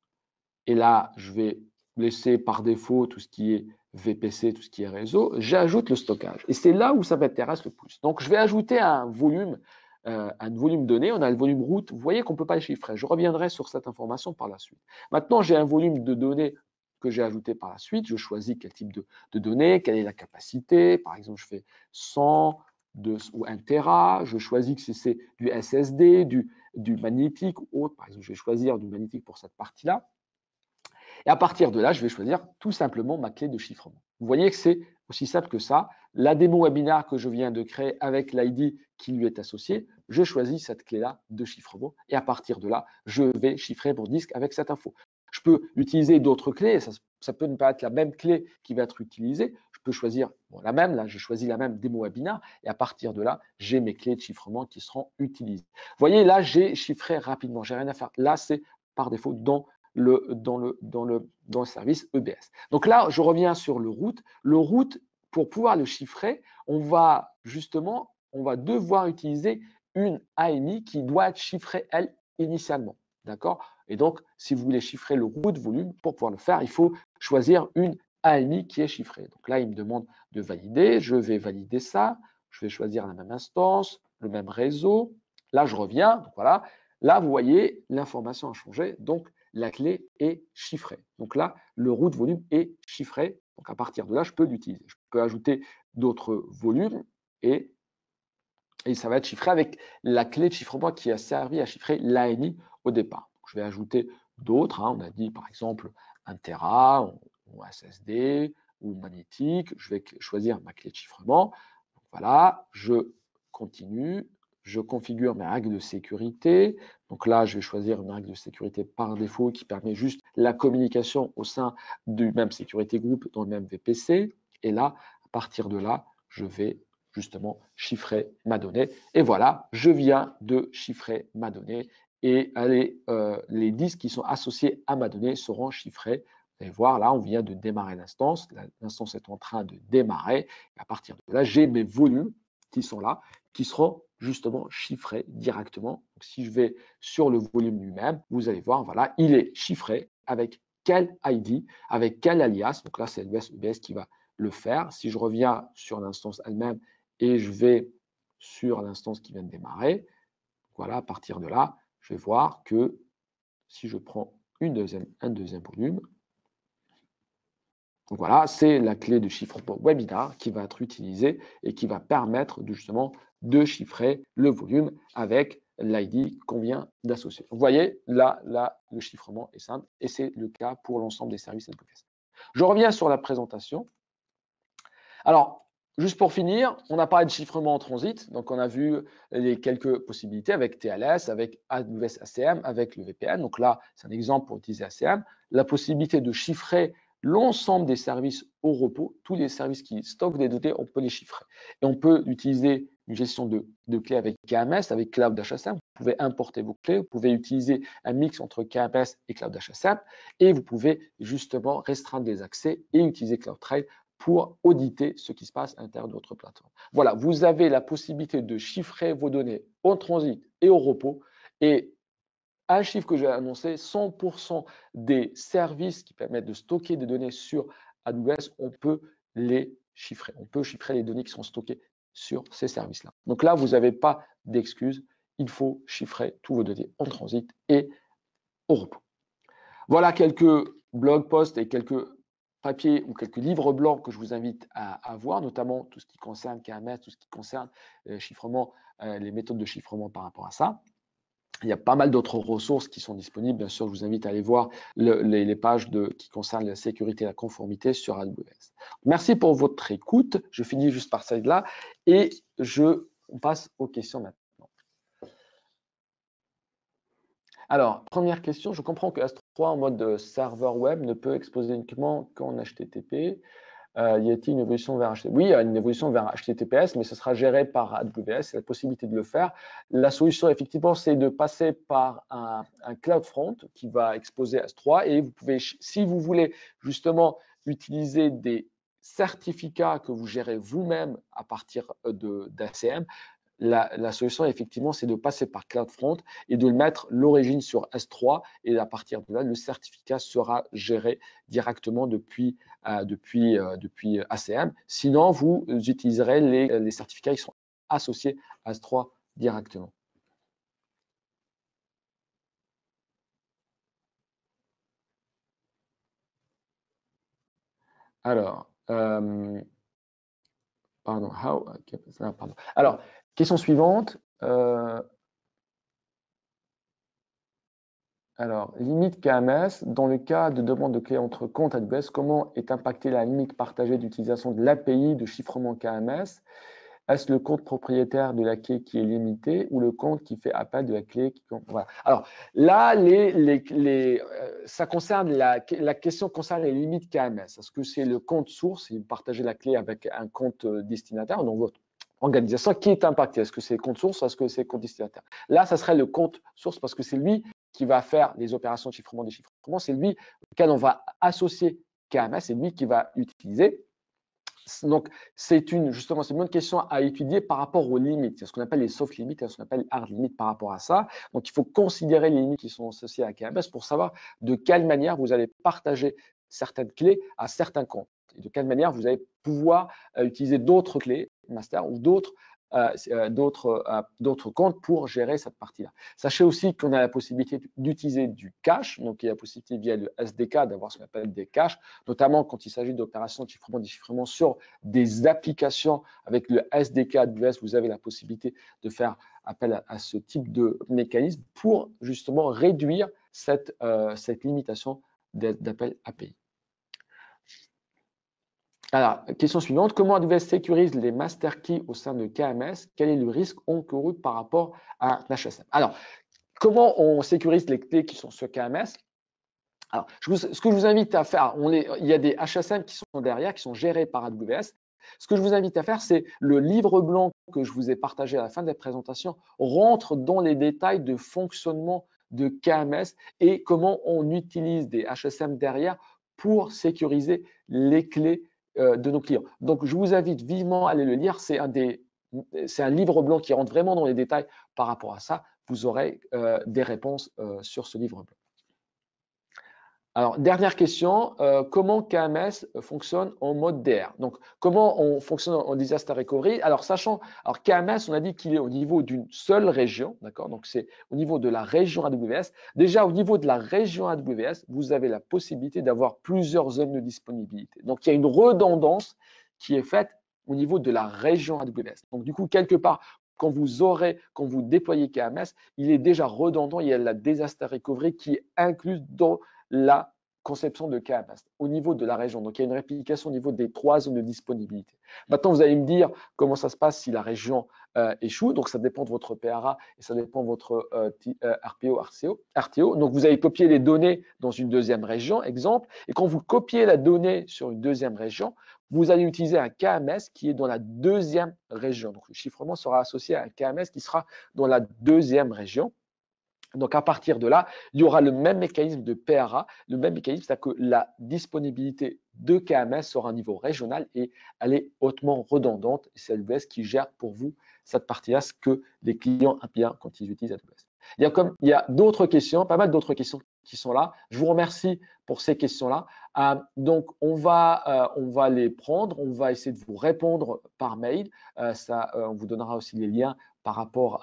[SPEAKER 1] Et là, je vais laisser par défaut tout ce qui est VPC, tout ce qui est réseau. J'ajoute le stockage. Et c'est là où ça m'intéresse le plus. Donc, je vais ajouter un volume donné. On a le volume root. Vous voyez qu'on ne peut pas le chiffrer. Je reviendrai sur cette information par la suite. Maintenant, j'ai un volume de données que j'ai ajouté par la suite. Je choisis quel type de données, quelle est la capacité. Par exemple, je fais 100 ou 1 Tera. Je choisis que c'est du SSD, du magnétique ou autre. Par exemple, je vais choisir du magnétique pour cette partie-là. Et à partir de là, je vais choisir tout simplement ma clé de chiffrement. Vous voyez que c'est aussi simple que ça. La démo webinar que je viens de créer avec l'ID qui lui est associé, je choisis cette clé-là de chiffrement et à partir de là, je vais chiffrer mon disque avec cette info. Je peux utiliser d'autres clés, ça peut ne pas être la même clé qui va être utilisée. Je peux choisir la même, là j'ai choisi la même démo webinar et à partir de là, j'ai mes clés de chiffrement qui seront utilisées. Vous voyez, là j'ai chiffré rapidement, j'ai rien à faire. Là c'est par défaut dans le service EBS. Donc là, je reviens sur le root. Le root, pour pouvoir le chiffrer, on va devoir utiliser une AMI qui doit être chiffrée, elle, initialement. d'accord? Et donc, si vous voulez chiffrer le root volume, pour pouvoir le faire, il faut choisir une AMI qui est chiffrée. Donc là, il me demande de valider. Je vais valider ça. Je vais choisir la même instance, le même réseau. Là, je reviens. Donc voilà. Là, vous voyez, l'information a changé. Donc, la clé est chiffrée. Donc là, le root volume est chiffré. Donc à partir de là, je peux l'utiliser. Je peux ajouter d'autres volumes et ça va être chiffré avec la clé de chiffrement qui a servi à chiffrer l'ANI au départ. Donc, je vais ajouter d'autres. On a dit par exemple 1 Tera ou SSD ou magnétique. Je vais choisir ma clé de chiffrement. Donc, voilà, je continue. Je configure mes règles de sécurité. Donc là, je vais choisir une règle de sécurité par défaut qui permet juste la communication au sein du même sécurité groupe dans le même VPC. Et là, à partir de là, je vais justement chiffrer ma donnée. Et voilà, je viens de chiffrer ma donnée et les disques qui sont associés à ma donnée seront chiffrés. Vous allez voir, là, on vient de démarrer l'instance. L'instance est en train de démarrer. Et à partir de là, j'ai mes volumes qui sont là, qui seront justement chiffrés directement. Donc, si je vais sur le volume lui-même, vous allez voir, voilà, il est chiffré avec quel ID, avec quel alias. Donc là, c'est l'US qui va le faire. Si je reviens sur l'instance elle-même et je vais sur l'instance qui vient de démarrer, voilà, à partir de là, je vais voir que si je prends un deuxième volume, donc voilà, c'est la clé de chiffrement webinar qui va être utilisée et qui va permettre justement de chiffrer le volume avec l'ID qu'on vient d'associer. Vous voyez, là, le chiffrement est simple et c'est le cas pour l'ensemble des services AWS. Je reviens sur la présentation. Alors, juste pour finir, on a parlé de chiffrement en transit. Donc, on a vu les quelques possibilités avec TLS, avec AWS ACM, avec le VPN. Donc là, c'est un exemple pour utiliser ACM. La possibilité de chiffrer l'ensemble des services au repos, tous les services qui stockent des données, on peut les chiffrer. Et on peut utiliser une gestion de clés avec KMS, avec Cloud HSM. Vous pouvez importer vos clés, vous pouvez utiliser un mix entre KMS et Cloud HSM, et vous pouvez justement restreindre les accès et utiliser CloudTrail pour auditer ce qui se passe à l'intérieur de votre plateforme. Voilà, vous avez la possibilité de chiffrer vos données en transit et au repos. Et un chiffre que j'ai annoncé, 100% des services qui permettent de stocker des données sur AWS, on peut les chiffrer. On peut chiffrer les données qui sont stockées sur ces services-là. Donc là, vous n'avez pas d'excuses. Il faut chiffrer tous vos données en transit et au repos. Voilà quelques blog posts et quelques papiers ou quelques livres blancs que je vous invite à voir, notamment tout ce qui concerne KMS, tout ce qui concerne chiffrement, les méthodes de chiffrement par rapport à ça. Il y a pas mal d'autres ressources qui sont disponibles. Bien sûr, je vous invite à aller voir les pages qui concernent la sécurité et la conformité sur AWS. Merci pour votre écoute. Je finis juste par celle-là et on passe aux questions maintenant. Alors, première question, je comprends que S3 en mode serveur web ne peut exposer uniquement qu'en HTTP. Y a-t-il une évolution vers HTTP? Oui, il y a une évolution vers HTTPS, mais ce sera géré par AWS, c'est la possibilité de le faire. La solution, effectivement, c'est de passer par un CloudFront qui va exposer S3 et vous pouvez, si vous voulez justement utiliser des certificats que vous gérez vous-même à partir d'ACM, la solution, effectivement, c'est de passer par CloudFront et de mettre l'origine sur S3 et à partir de là, le certificat sera géré directement depuis ACM. Sinon, vous utiliserez les certificats qui sont associés à S3 directement. Alors, pardon. Alors, question suivante. Alors, limite KMS, dans le cas de demande de clé entre comptes AWS, comment est impactée la limite partagée d'utilisation de l'API de chiffrement KMS? Est-ce le compte propriétaire de la clé qui est limité ou le compte qui fait appel de la clé qui... Voilà. Alors là, ça concerne la question concerne les limites KMS. Est-ce que c'est le compte source, et vous partagez la clé avec un compte destinataire, donc votre organisation qui est impactée? Est-ce que c'est le compte source ou est-ce que c'est le compte destinataire? Là, ça serait le compte source parce que c'est lui qui va faire les opérations de chiffrement, déchiffrement. C'est lui auquel on va associer KMS, c'est lui qui va utiliser. Donc, justement, c'est une bonne question à étudier par rapport aux limites. C'est ce qu'on appelle les soft limites et ce qu'on appelle les hard limites par rapport à ça. Donc, il faut considérer les limites qui sont associées à KMS pour savoir de quelle manière vous allez partager certaines clés à certains comptes et de quelle manière vous allez pouvoir utiliser d'autres clés master ou d'autres comptes pour gérer cette partie-là. Sachez aussi qu'on a la possibilité d'utiliser du cache, donc il y a la possibilité via le SDK d'avoir ce qu'on appelle des caches, notamment quand il s'agit d'opérations de chiffrement, déchiffrement sur des applications avec le SDK AWS, vous avez la possibilité de faire appel à ce type de mécanisme pour justement réduire cette limitation d'appel API. Alors, question suivante, comment AWS sécurise les master keys au sein de KMS? Quel est le risque encouru par rapport à un HSM? Alors, comment on sécurise les clés qui sont sur KMS? Alors, ce que je vous invite à faire, il y a des HSM qui sont derrière, qui sont gérés par AWS. Ce que je vous invite à faire, c'est le livre blanc que je vous ai partagé à la fin de la présentation rentre dans les détails de fonctionnement de KMS et comment on utilise des HSM derrière pour sécuriser les clés de nos clients. Donc, je vous invite vivement à aller le lire. C'est un livre blanc qui rentre vraiment dans les détails par rapport à ça. Vous aurez des réponses sur ce livre blanc. Alors, dernière question, comment KMS fonctionne en mode DR? Donc, comment on fonctionne en disaster recovery? Alors, alors KMS, on a dit qu'il est au niveau d'une seule région, d'accord? Donc, c'est au niveau de la région AWS. Déjà, au niveau de la région AWS, vous avez la possibilité d'avoir plusieurs zones de disponibilité. Donc, il y a une redondance qui est faite au niveau de la région AWS. Donc, du coup, quelque part, quand vous déployez KMS, il est déjà redondant, il y a la disaster recovery qui est incluse dans la conception de KMS au niveau de la région. Donc, il y a une réplication au niveau des 3 zones de disponibilité. Maintenant, vous allez me dire comment ça se passe si la région échoue. Donc, ça dépend de votre PRA et ça dépend de votre RPO, RTO. Donc, vous allez copier les données dans une deuxième région, exemple. Et quand vous copiez la donnée sur une deuxième région, vous allez utiliser un KMS qui est dans la deuxième région. Donc, le chiffrement sera associé à un KMS qui sera dans la deuxième région. Donc, à partir de là, il y aura le même mécanisme de PRA, le même mécanisme, c'est-à-dire que la disponibilité de KMS sera à un niveau régional et elle est hautement redondante. C'est AWS qui gère pour vous cette partie-là, ce que les clients aiment bien quand ils utilisent AWS. Il y a d'autres questions, pas mal d'autres questions qui sont là. Je vous remercie pour ces questions-là. Donc, on va les prendre, on va essayer de vous répondre par mail. On vous donnera aussi les liens par rapport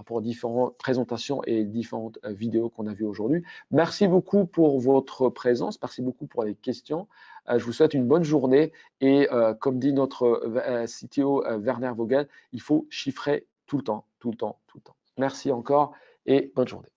[SPEAKER 1] aux différentes présentations et différentes vidéos qu'on a vues aujourd'hui. Merci beaucoup pour votre présence, merci beaucoup pour les questions. Je vous souhaite une bonne journée et comme dit notre CTO Werner Vogel, il faut chiffrer tout le temps, tout le temps, tout le temps. Merci encore et bonne journée.